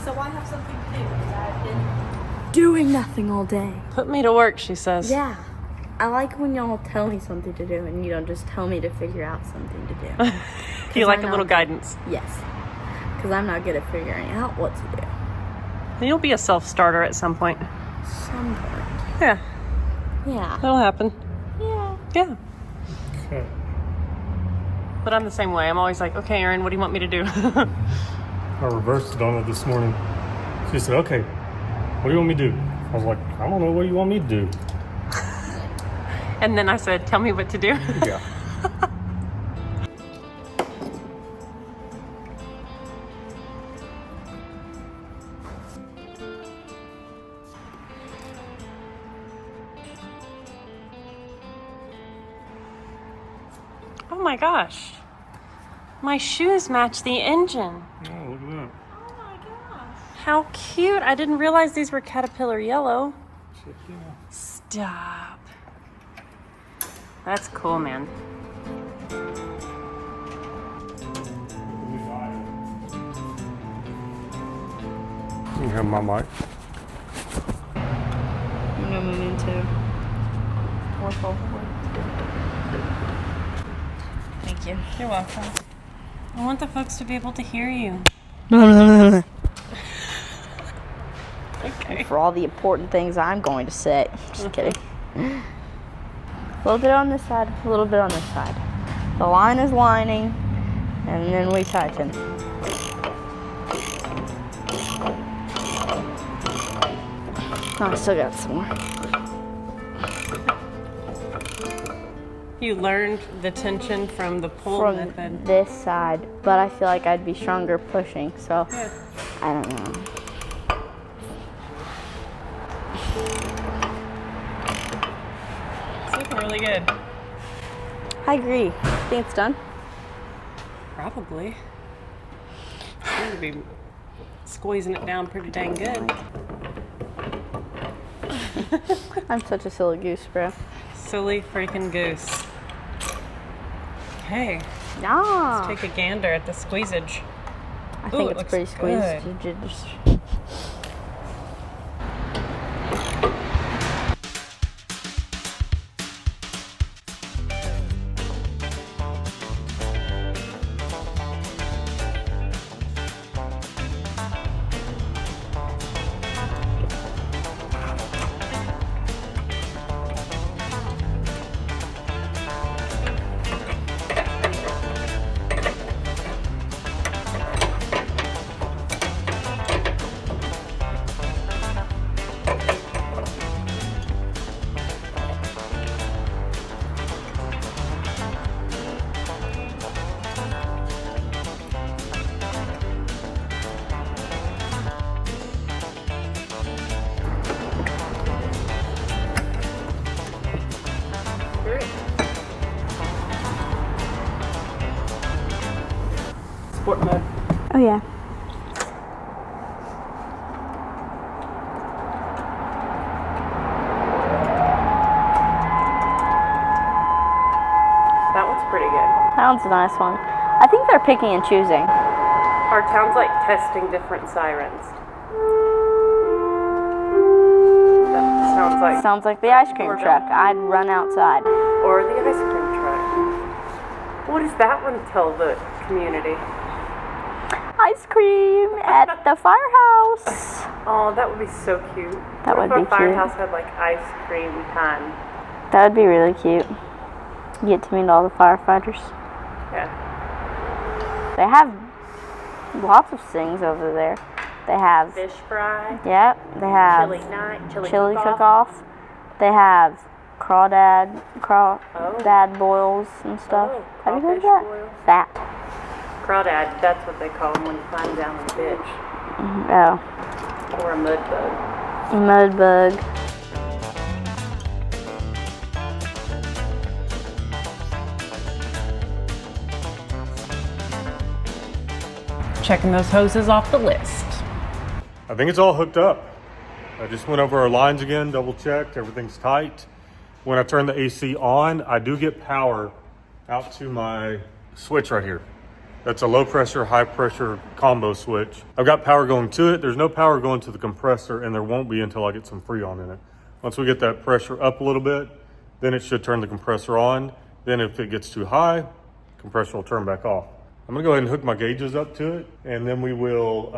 So I have something to do because I've been doing nothing all day. Put me to work, she says. Yeah. I like when y'all tell me something to do and you don't just tell me to figure out something to do. You like I'm a little not- guidance. Yes. Because I'm not good at figuring out what to do. You'll be a self-starter at some point. Some point. Yeah, Yeah. that'll happen. Yeah. Yeah. Okay. But I'm the same way. I'm always like, okay, Erin, what do you want me to do? I reversed it on her this morning. She said, "Okay, what do you want me to do?" I was like, "I don't know. What do you want me to do?" And then I said, tell me what to do. Yeah. Oh my gosh. My shoes match the engine. Oh, look at that. Oh my gosh. How cute. I didn't realize these were Caterpillar yellow. Check it out. Stop. That's cool, man. You can have my mic. I'm going to move into more forward. Thank you. You're welcome. I want the folks to be able to hear you. Okay. For all the important things I'm going to say. Just kidding. A little bit on this side, a little bit on this side. The line is lining, and then we tighten. Oh, I still got some more. You learned the tension from the pull From method. this side, but I feel like I'd be stronger pushing, so Yeah. I don't know. It's looking really good. I agree. Think it's done? Probably. Seem to be squeezing it down pretty dang good. I'm such a silly goose, bro. Silly freaking goose. Okay, Yeah. take a gander at the squeezage. I Ooh, think it it's looks pretty squeezed. good. You just- Oh yeah. That one's pretty good. That one's a nice one. I think they're picking and choosing. Our town's like testing different sirens. That sounds like... Sounds like the ice cream truck. I'd run outside. Or the ice cream truck. What does that one tell the community? Ice cream at the firehouse. Oh, that would be so cute. That would be cute. If a firehouse had like ice cream time. That would be really cute. You get to meet all the firefighters. Yeah. They have lots of things over there. They have Fish fry. Yep. They have Chili night. chili cook-off. They have crawdad boils and stuff. Oh, have you heard of crawfish that? boils. That. Crawdad, that's what they call them when you climb down a ditch. Oh. Or a mud bug. Mud bug. Checking those hoses off the list. I think it's all hooked up. I just went over our lines again, double checked, everything's tight. When I turn the AC on, I do get power out to my switch right here. That's a low pressure, high pressure combo switch. I've got power going to it. There's no power going to the compressor, and there won't be until I get some Freon in it. Once we get that pressure up a little bit, then it should turn the compressor on. Then if it gets too high, compressor will turn back off. I'm gonna go ahead and hook my gauges up to it, and then we will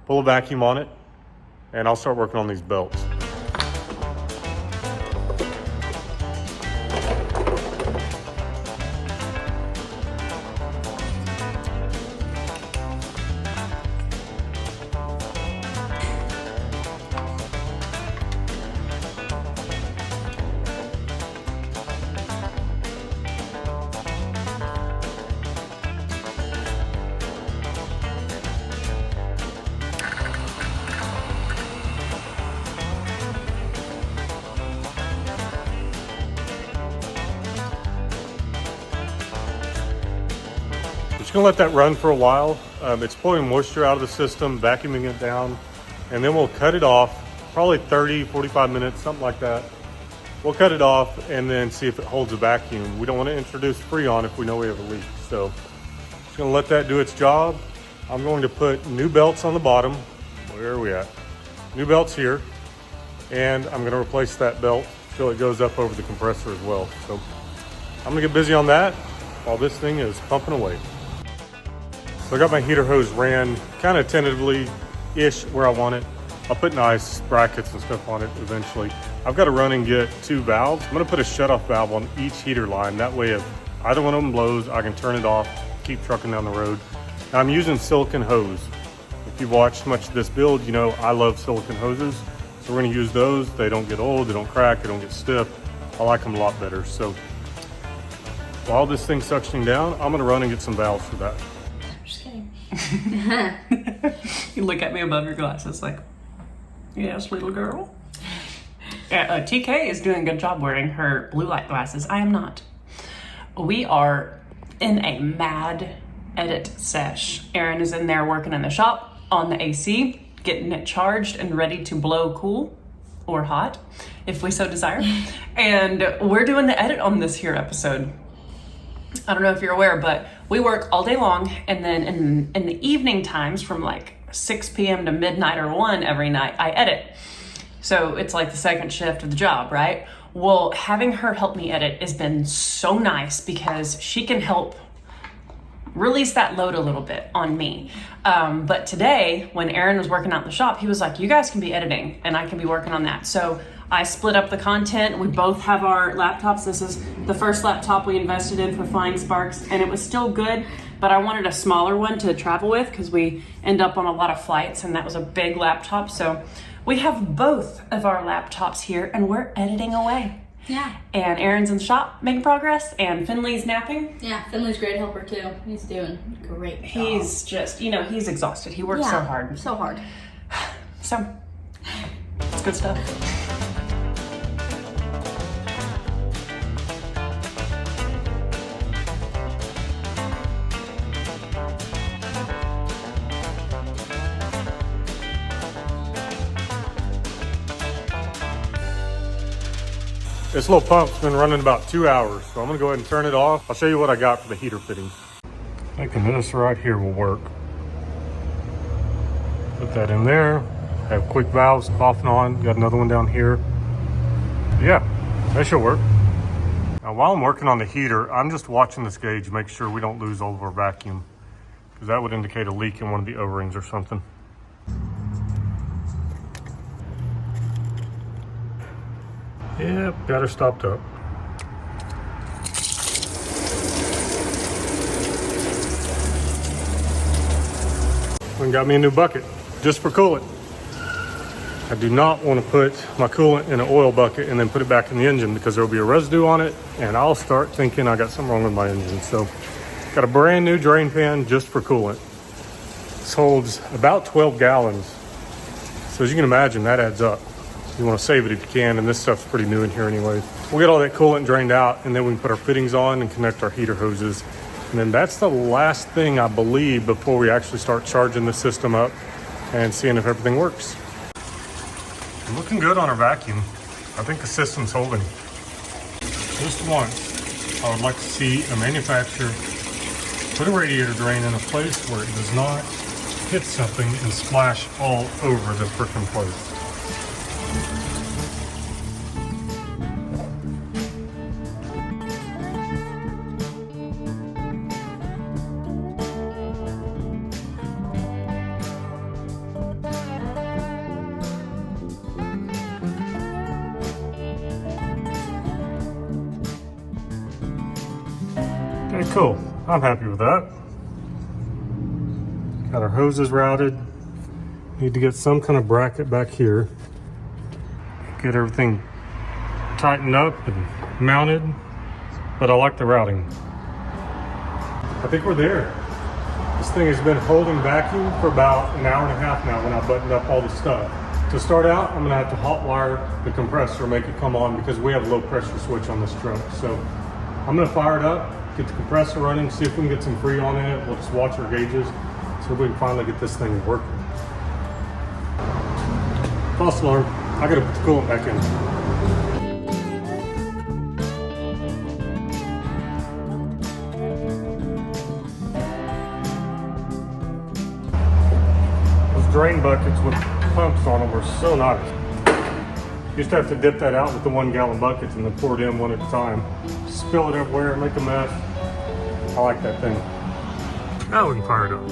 pull a vacuum on it, and I'll start working on these belts. Just gonna let that run for a while. It's pulling moisture out of the system, vacuuming it down, and then we'll cut it off, probably 30, 45 minutes, something like that. We'll cut it off and then see if it holds a vacuum. We don't want to introduce Freon if we know we have a leak. So just gonna let that do its job. I'm going to put new belts on the bottom. Where are we at? New belts here. And I'm gonna replace that belt till it goes up over the compressor as well. So I'm gonna get busy on that while this thing is pumping away. So I got my heater hose ran kind of tentatively-ish where I want it. I'll put nice brackets and stuff on it eventually. I've got to run and get 2 valves. I'm gonna put a shutoff valve on each heater line. That way if either one of them blows, I can turn it off, keep trucking down the road. Now I'm using silicone hose. If you've watched much of this build, you know I love silicone hoses. So we're gonna use those. They don't get old, they don't crack, they don't get stiff. I like them a lot better. So while this thing's suctioning down, I'm gonna run and get some valves for that. Just kidding. You look at me above your glasses like, yes, little girl. TK is doing a good job wearing her blue light glasses. I am not. We are in a mad edit sesh. Erin is in there working in the shop on the AC, getting it charged and ready to blow cool or hot, if we so desire. And we're doing the edit on this here episode. I don't know if you're aware, but we work all day long, and then in the evening times from like 6 p.m. to midnight or 1 every night, I edit. So it's like the second shift of the job, right? Well, having her help me edit has been so nice because she can help release that load a little bit on me. But today, when Aaron was working out in the shop, he was like, you guys can be editing and I can be working on that. So I split up the content. We both have our laptops. This is the first laptop we invested in for Flying Sparks, and it was still good, but I wanted a smaller one to travel with because we end up on a lot of flights, and that was a big laptop. So we have both of our laptops here, and we're editing away. Yeah. And Aaron's in the shop making progress, and Finley's napping. Yeah, Finley's a great helper too. He's doing a great job. He's just, he's exhausted. He works so hard. So hard. So, it's good stuff. This little pump's been running about 2 hours, so I'm gonna go ahead and turn it off. I'll show you what I got for the heater fittings. Thinking this right here will work. Put that in there. Have quick valves off and on. Got another one down here. Yeah, that should work. Now while I'm working on the heater, I'm just watching this gauge, make sure we don't lose all of our vacuum, because that would indicate a leak in one of the O-rings or something. Yep, got her stopped up. And got me a new bucket, just for coolant. I do not want to put my coolant in an oil bucket and then put it back in the engine, because there will be a residue on it and I'll start thinking I got something wrong with my engine. So got a brand new drain pan just for coolant. This holds about 12 gallons. So as you can imagine, that adds up. You want to save it if you can, and this stuff's pretty new in here anyway. We'll get all that coolant drained out, and then we can put our fittings on and connect our heater hoses. And then that's the last thing, I believe, before we actually start charging the system up and seeing if everything works. Looking good on our vacuum. I think the system's holding. Just once, I would like to see a manufacturer put a radiator drain in a place where it does not hit something and splash all over the frickin' place. Okay, cool. I'm happy with that. Got our hoses routed. Need to get some kind of bracket back here. Get everything tightened up and mounted, but I like the routing. I think we're there. This thing has been holding vacuum for about an hour and a half now when I buttoned up all the stuff. To start out, I'm gonna have to hot wire the compressor, make it come on, because we have a low pressure switch on this truck. So I'm gonna fire it up, get the compressor running, see if we can get some Freon in it. We'll just watch our gauges, so we can finally get this thing working. False alarm. I gotta put the coolant back in. Those drain buckets with pumps on them were so nice. Used to have to dip that out with the 1 gallon buckets and then pour it in one at a time. Spill it everywhere, make a mess. I like that thing. Now we can fire it up.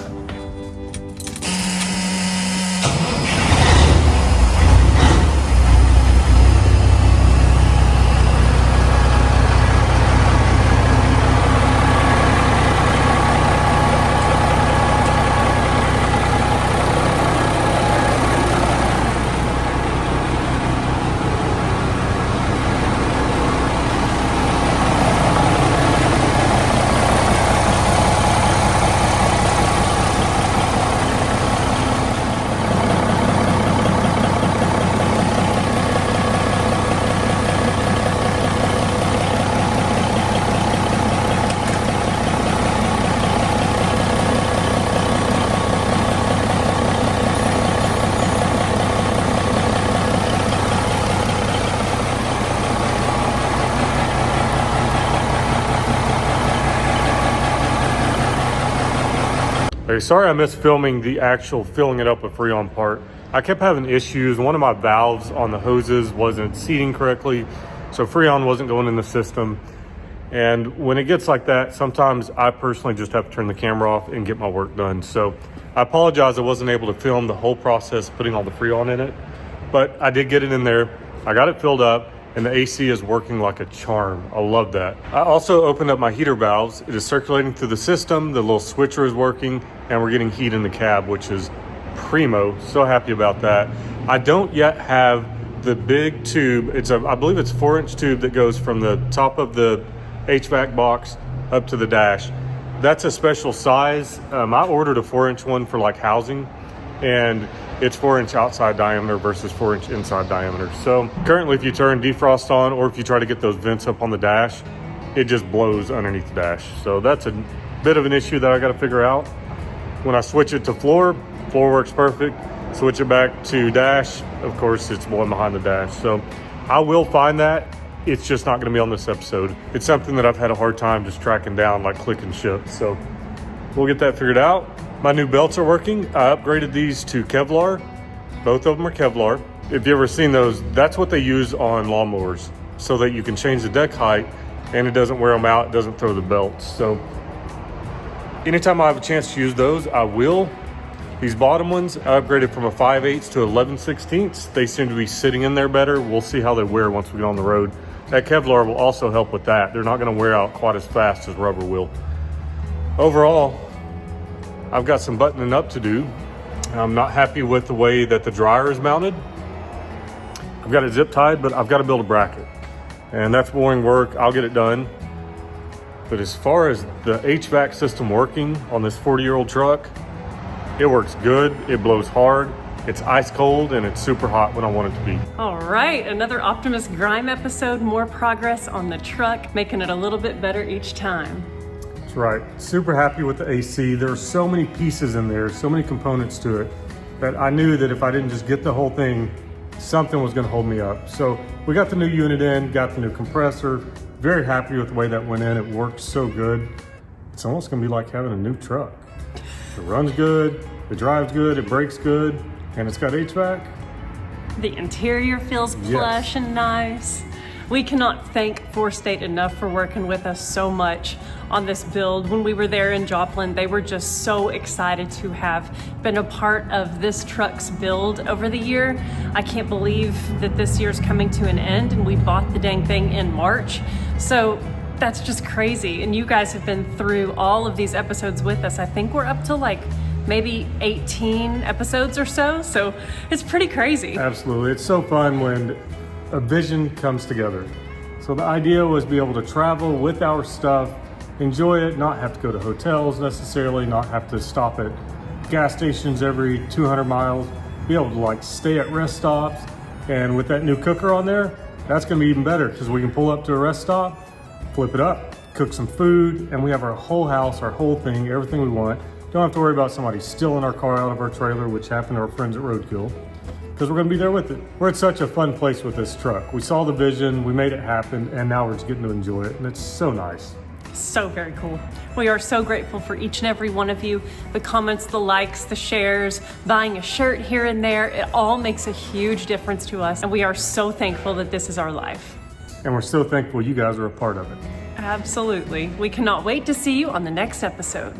Hey, sorry I missed filming the actual filling it up with Freon part. I kept having issues. One of my valves on the hoses wasn't seating correctly, so Freon wasn't going in the system. And when it gets like that, sometimes I personally just have to turn the camera off and get my work done. So I apologize I wasn't able to film the whole process putting all the Freon in it, but I did get it in there. I got it filled up, and the AC is working like a charm. I love that. I also opened up my heater valves. It is circulating through the system. The little switcher is working, and we're getting heat in the cab, which is primo. So happy about that. I don't yet have the big tube. I believe it's a 4-inch tube that goes from the top of the HVAC box up to the dash. That's a special size. I ordered a 4-inch one for like housing, and it's 4-inch outside diameter versus 4-inch inside diameter. So currently if you turn defrost on, or if you try to get those vents up on the dash, it just blows underneath the dash. So that's a bit of an issue that I got to figure out. When I switch it to floor works perfect. Switch it back to dash, of course it's blowing behind the dash. So I will find that it's just not gonna be on this episode. It's something that I've had a hard time just tracking down, like click and ship. So we'll get that figured out. My new belts are working. I upgraded these to Kevlar. Both of them are Kevlar. If you've ever seen those, that's what they use on lawnmowers so that you can change the deck height and it doesn't wear them out, it doesn't throw the belts. So anytime I have a chance to use those, I will. These bottom ones, I upgraded from a 5/8 to 11/16. They seem to be sitting in there better. We'll see how they wear once we get on the road. That Kevlar will also help with that. They're not gonna wear out quite as fast as rubber will. Overall, I've got some buttoning up to do. I'm not happy with the way that the dryer is mounted. I've got it zip tied, but I've got to build a bracket. And that's boring work, I'll get it done. But as far as the HVAC system working on this 40-year-old truck, it works good, it blows hard, it's ice cold, and it's super hot when I want it to be. All right, another Optimus Grime episode, more progress on the truck, making it a little bit better each time. That's right, super happy with the AC. There are so many pieces in there, so many components to it, that I knew that if I didn't just get the whole thing, something was gonna hold me up. So we got the new unit in, got the new compressor, very happy with the way that went in. It worked so good. It's almost gonna be like having a new truck. It runs good, it drives good, it brakes good, and it's got HVAC. The interior feels plush and nice. We cannot thank Four-State enough for working with us so much on this build. When we were there in Joplin, they were just so excited to have been a part of this truck's build over the year. I can't believe that this year's coming to an end and we bought the dang thing in March. So that's just crazy. And you guys have been through all of these episodes with us. I think we're up to like maybe 18 episodes or so. So it's pretty crazy. Absolutely, it's so fun when a vision comes together. So the idea was to be able to travel with our stuff, enjoy it, not have to go to hotels necessarily, not have to stop at gas stations every 200 miles, be able to like stay at rest stops. And with that new cooker on there, that's gonna be even better because we can pull up to a rest stop, flip it up, cook some food, and we have our whole house, our whole thing, everything we want. Don't have to worry about somebody stealing our car out of our trailer, which happened to our friends at Roadkill, because we're gonna be there with it. We're at such a fun place with this truck. We saw the vision, we made it happen, and now we're just getting to enjoy it, and it's so nice. So very cool. We are so grateful for each and every one of you. The comments, the likes, the shares, buying a shirt here and there, it all makes a huge difference to us. And we are so thankful that this is our life. And we're so thankful you guys are a part of it. Absolutely. We cannot wait to see you on the next episode.